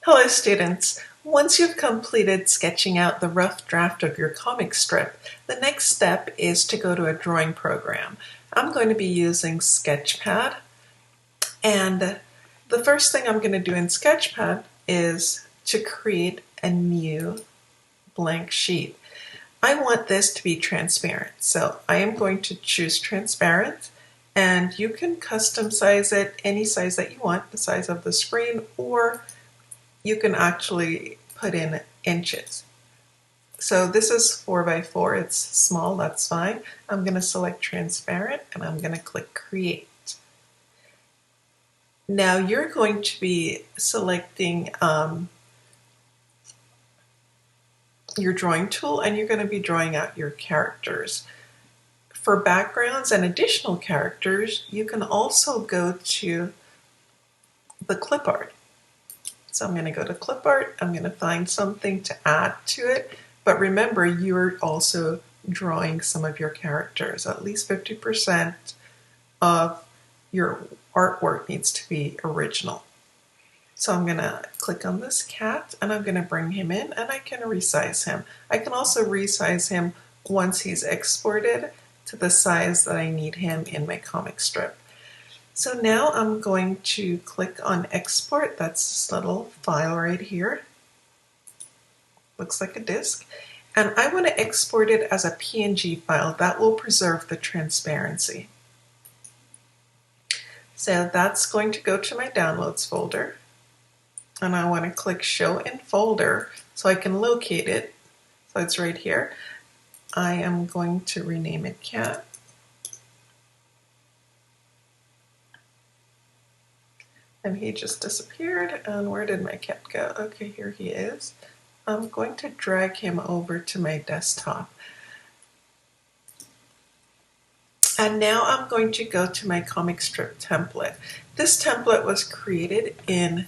Hello students! Once you've completed sketching out the rough draft of your comic strip, the next step is to go to a drawing program. I'm going to be using Sketchpad, and the first thing I'm going to do in Sketchpad is to create a new blank sheet. I want this to be transparent, so I am going to choose transparent, and you can custom size it any size that you want, the size of the screen, or you can actually put in inches. So this is 4x4, it's small, that's fine. I'm going to select transparent and I'm going to click create. Now you're going to be selecting your drawing tool and you're going to be drawing out your characters. For backgrounds and additional characters, you can also go to the clip art. So I'm going to go to clip art, I'm going to find something to add to it, but remember you're also drawing some of your characters. At least 50% of your artwork needs to be original. So I'm going to click on this cat and I'm going to bring him in and I can resize him. I can also resize him once he's exported to the size that I need him in my comic strip. So now I'm going to click on export. That's this little file right here. Looks like a disk. And I want to export it as a PNG file. That will preserve the transparency. So that's going to go to my downloads folder. And I want to click show in folder so I can locate it. So it's right here. I am going to rename it cat. And he just disappeared, and where did my cat go? Okay, here he is. I'm going to drag him over to my desktop. And now I'm going to go to my comic strip template. This template was created in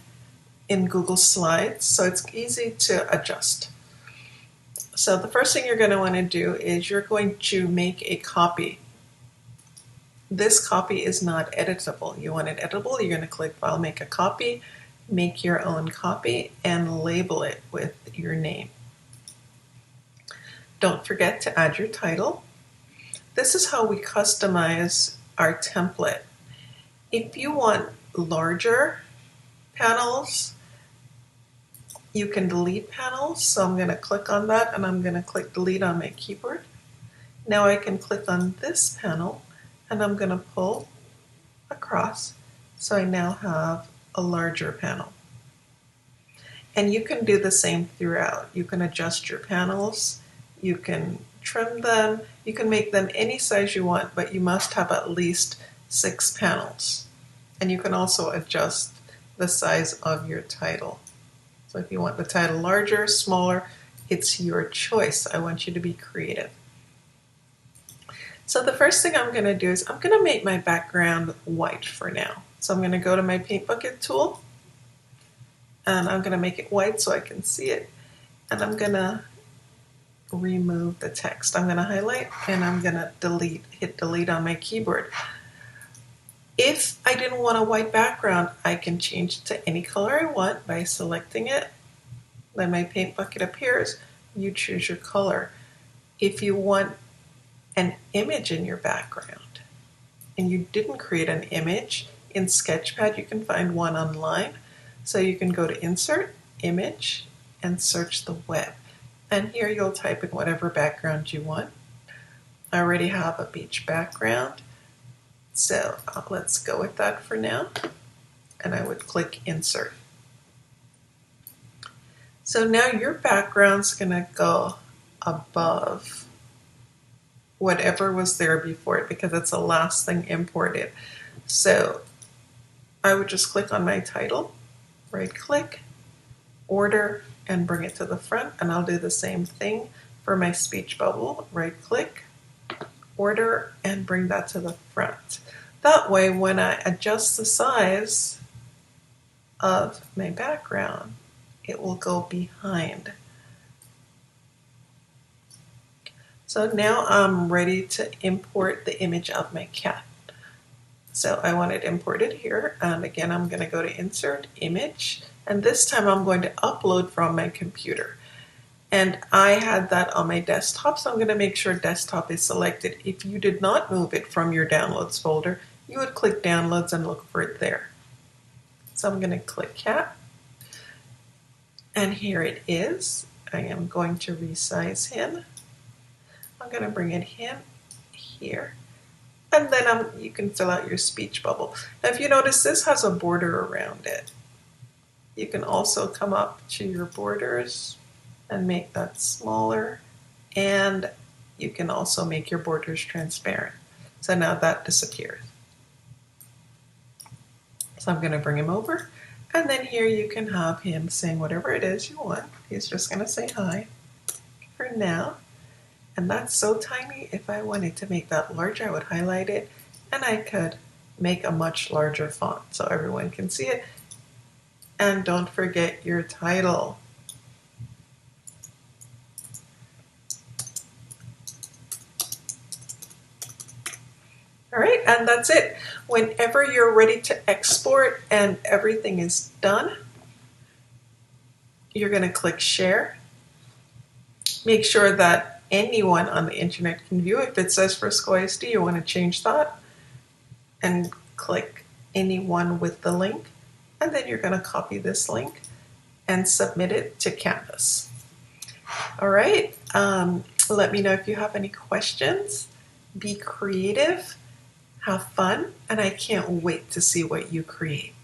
Google Slides, so it's easy to adjust. So the first thing you're going to want to do is you're going to make a copy. This copy is not editable. You want it editable, you're going to click File, Make a Copy, make your own copy, and label it with your name. Don't forget to add your title. This is how we customize our template. If you want larger panels, you can delete panels. So I'm going to click on that and I'm going to click delete on my keyboard. Now I can click on this panel and I'm going to pull across so I now have a larger panel. And you can do the same throughout. You can adjust your panels, you can trim them, you can make them any size you want, but you must have at least 6 panels. And you can also adjust the size of your title. So if you want the title larger, smaller, it's your choice. I want you to be creative. So the first thing I'm going to do is I'm going to make my background white for now. So I'm going to go to my paint bucket tool and I'm going to make it white so I can see it. And I'm going to remove the text. I'm going to highlight and I'm going to delete, hit delete on my keyboard. If I didn't want a white background, I can change it to any color I want by selecting it. Then my paint bucket appears. You choose your color. If you want an image in your background and you didn't create an image, in Sketchpad you can find one online. So you can go to Insert, Image, and search the web. And here you'll type in whatever background you want. I already have a beach background, so let's go with that for now. And I would click Insert. So now your background's going to go above whatever was there before it because it's the last thing imported. So I would just click on my title, right click, order, and bring it to the front. And I'll do the same thing for my speech bubble, right click, order, and bring that to the front. That way when I adjust the size of my background, it will go behind. So now I'm ready to import the image of my cat. So I want it imported here, and again I'm going to go to Insert, Image, And this time I'm going to upload from my computer. And I had that on my desktop, so I'm going to make sure desktop is selected. If you did not move it from your downloads folder, you would click downloads and look for it there. So I'm going to click cat. And here it is. I am going to resize him. I'm going to bring it in here. And then you can fill out your speech bubble. Now if you notice, this has a border around it. You can also come up to your borders and make that smaller, and you can also make your borders transparent. So now that disappears. So I'm going to bring him over, and then here you can have him saying whatever it is you want. He's just going to say hi for now. And that's so tiny. If I wanted to make that larger, I would highlight it, and I could make a much larger font so everyone can see it. And don't forget your title. All right, and that's it. Whenever you're ready to export and everything is done, you're going to click share. Make sure that anyone on the internet can view. If it says Frisco ISD, you want to change that and click anyone with the link. And then you're going to copy this link and submit it to Canvas. All right, let me know if you have any questions. Be creative, have fun, and I can't wait to see what you create.